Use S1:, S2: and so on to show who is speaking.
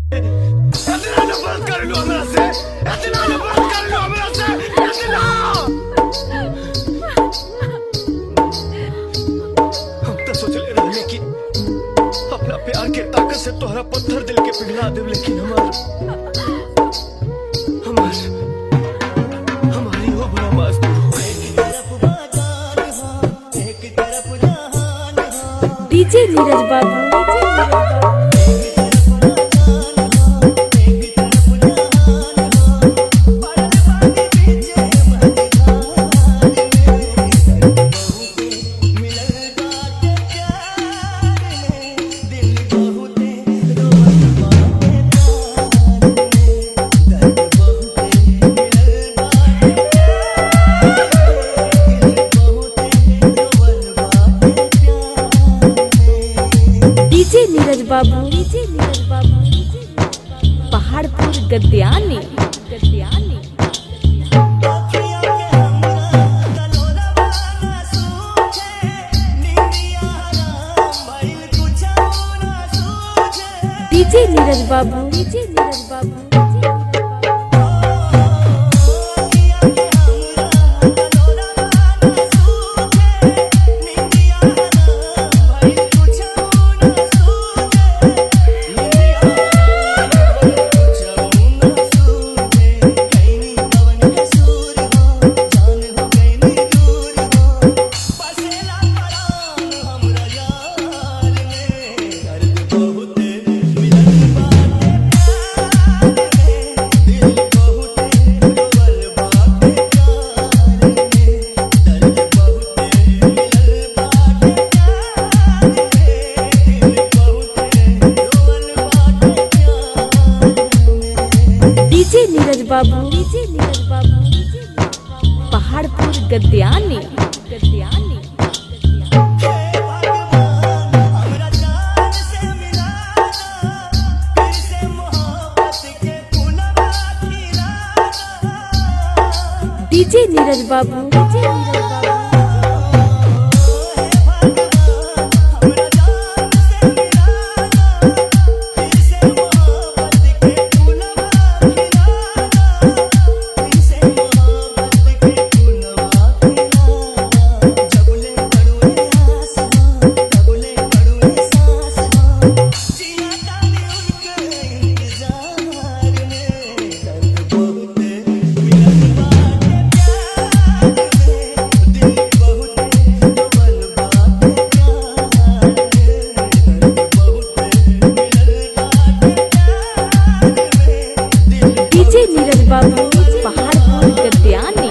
S1: इतना नफरत कर लो हमरा से, इतना नफरत कर लो हमरा से, इतना। हम तो सोचले रहने की अपना प्यार के ताकत से तोहरा पत्थर दिल के पिघला देव, लेकिन हमारी हो बड़ा मजदूर हो।
S2: डीजे नीरज बाबू। डीजे नीरज बाबू, पहाड़पुर गद्यानी। डीजे नीरज बाबू। डीजे नीरज बाबू, पहाड़पुर गद्यानी। डीजे नीरज बाबू। डीजे नीरज बाबू, पहाड़पुर गद्यानी।